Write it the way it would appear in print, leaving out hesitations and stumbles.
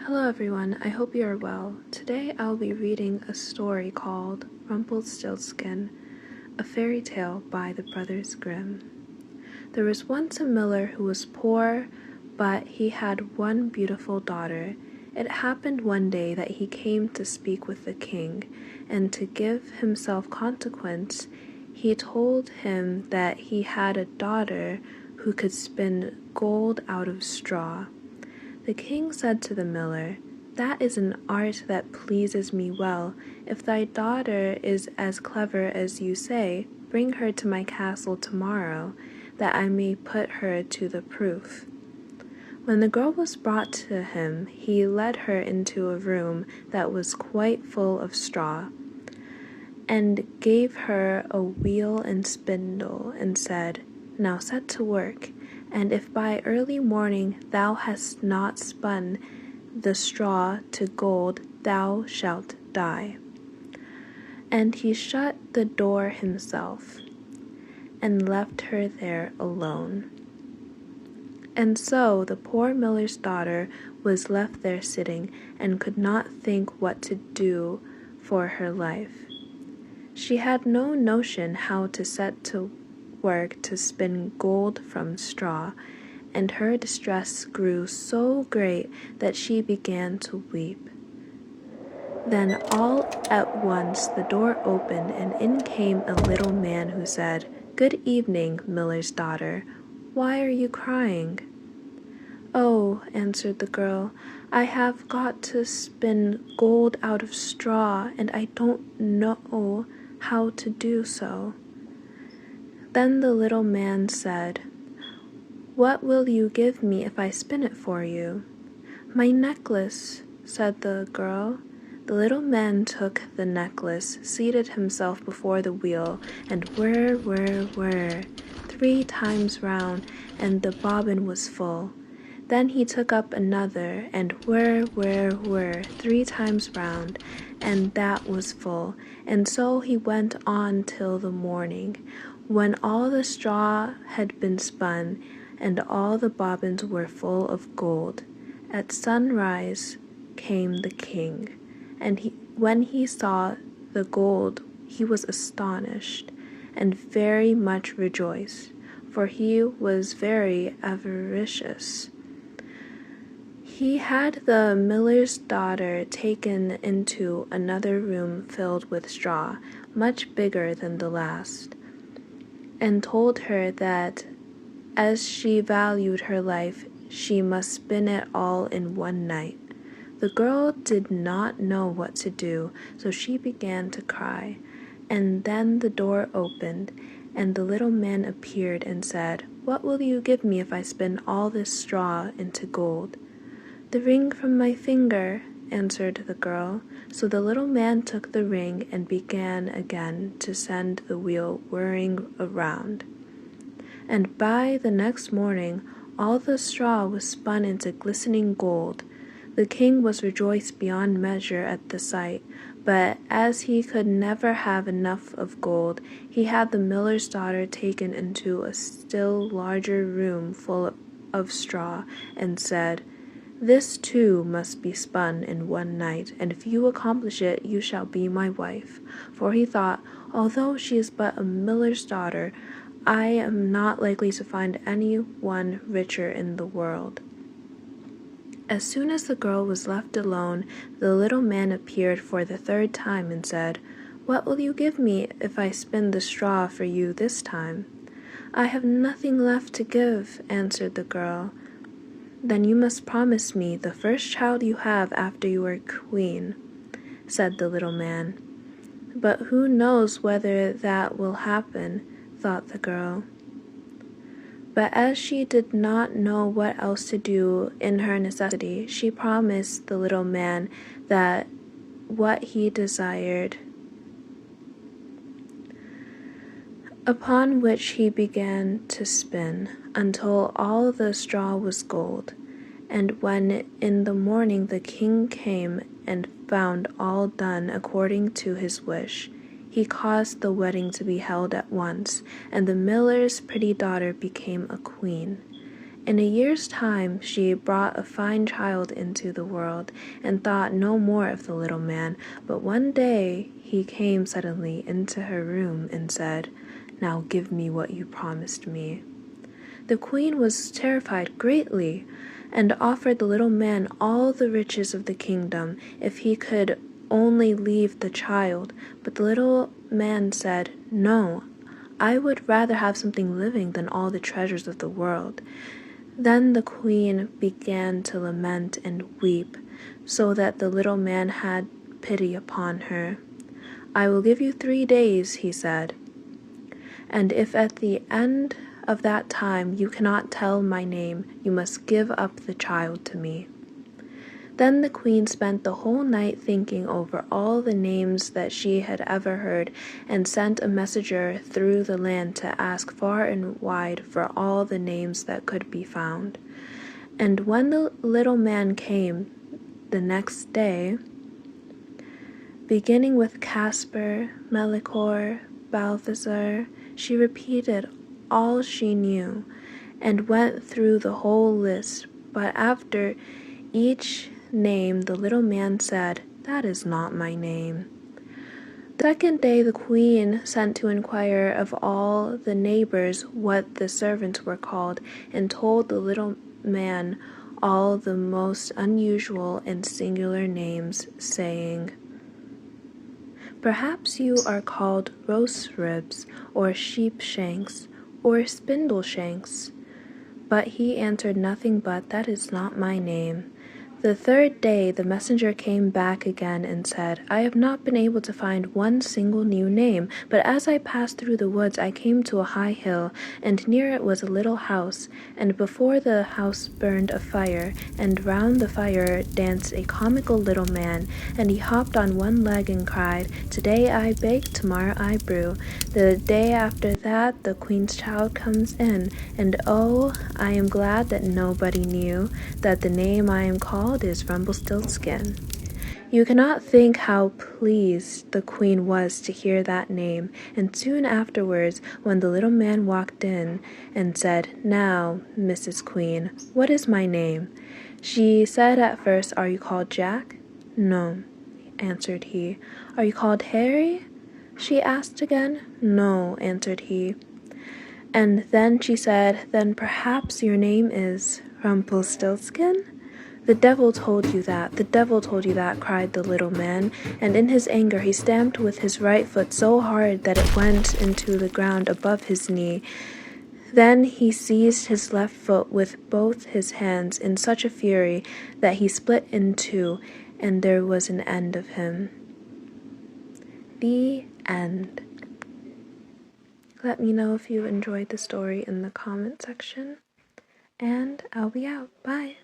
Hello everyone, I hope you are well. Today I'll be reading a story called Rumpelstiltskin, a fairy tale by the Brothers Grimm. There was once a miller who was poor, but he had one beautiful daughter. It happened one day that he came to speak with the king, and to give himself consequence, he told him that he had a daughter who could spin gold out of straw. The king said to the miller, "That is an art that pleases me well. If thy daughter is as clever as you say, bring her to my castle tomorrow, that I may put her to the proof." When the girl was brought to him, he led her into a room that was quite full of straw, and gave her a wheel and spindle, and said, "Now set to work, and if by early morning thou hast not spun the straw to gold, thou shalt die." And he shut the door himself, and left her there alone. And so the poor miller's daughter was left there sitting, and could not think what to do for her life. She had no notion how to set to work to spin gold from straw, and her distress grew so great that she began to weep. Then all at once the door opened, and in came a little man who said, "Good evening, miller's daughter. Why are you crying?" "Oh," answered the girl, "I have got to spin gold out of straw, and I don't know how to do so." Then the little man said, "What will you give me if I spin it for you?" "My necklace," said the girl. The little man took the necklace, seated himself before the wheel, and whir, whir, whir, 3 times round, and the bobbin was full. Then he took up another, and whir, whir, whir, 3 times round, and that was full. And so he went on till the morning, when all the straw had been spun, and all the bobbins were full of gold. At sunrise came the king, and when he saw the gold, he was astonished, and very much rejoiced, for he was very avaricious. He had the miller's daughter taken into another room filled with straw, much bigger than the last, and told her that as she valued her life, she must spin it all in one night. The girl did not know what to do, so she began to cry. And then the door opened, and the little man appeared and said, "What will you give me if I spin all this straw into gold?" "The ring from my finger," answered the girl. So the little man took the ring and began again to send the wheel whirring around. And by the next morning all the straw was spun into glistening gold. The king was rejoiced beyond measure at the sight, but as he could never have enough of gold, he had the miller's daughter taken into a still larger room full of straw, and said, "This too must be spun in one night, and if you accomplish it, you shall be my wife." For he thought, "Although she is but a miller's daughter, I am not likely to find any one richer in the world." As soon as the girl was left alone, the little man appeared for the 3rd time and said, "What will you give me if I spin the straw for you this time?" "I have nothing left to give," answered the girl. "Then you must promise me the first child you have after you are queen," said the little man. "But who knows whether that will happen?" thought the girl. But as she did not know what else to do in her necessity, she promised the little man that what he desired, upon which he began to spin until all the straw was gold. And when in the morning the king came and found all done according to his wish, he caused the wedding to be held at once, and the miller's pretty daughter became a queen. In a year's time she brought a fine child into the world, and thought no more of the little man. But one day he came suddenly into her room and said, "Now give me what you promised me." The queen was terrified greatly, and offered the little man all the riches of the kingdom if he could only leave the child. But the little man said, "No, I would rather have something living than all the treasures of the world." Then the queen began to lament and weep, so that the little man had pity upon her. "I will give you 3 days," he said, "and if at the end of that time you cannot tell my name, you must give up the child to me." Then the queen spent the whole night thinking over all the names that she had ever heard, and sent a messenger through the land to ask far and wide for all the names that could be found. And when the little man came the next day, beginning with Casper, Melicor, Balthazar, she repeated all she knew, and went through the whole list. But after each name the little man said, "That is not my name." The second day the queen sent to inquire of all the neighbors what the servants were called, and told the little man all the most unusual and singular names, saying, "Perhaps you are called roast ribs, or sheep shanks, or spindle shanks." But he answered nothing but, "That is not my name." The third day the messenger came back again and said, "I have not been able to find one single new name, but as I passed through the woods I came to a high hill, and near it was a little house, and before the house burned a fire, and round the fire danced a comical little man, and he hopped on one leg and cried, 'Today I bake, tomorrow I brew.' The day after that the queen's child comes in, and oh, I am glad that nobody knew that the name I am called is Rumpelstiltskin." You cannot think how pleased the queen was to hear that name, and soon afterwards, when the little man walked in and said, "Now, Mrs. Queen, what is my name?" she said at first, "Are you called Jack?" "No," answered he. "Are you called Harry?" she asked again. "No," answered he. And then she said, "Then perhaps your name is Rumpelstiltskin?" "The devil told you that, the devil told you that," cried the little man, and in his anger he stamped with his right foot so hard that it went into the ground above his knee. Then he seized his left foot with both his hands in such a fury that he split in two, and there was an end of him. The end. Let me know if you enjoyed the story in the comment section, and I'll be out. Bye.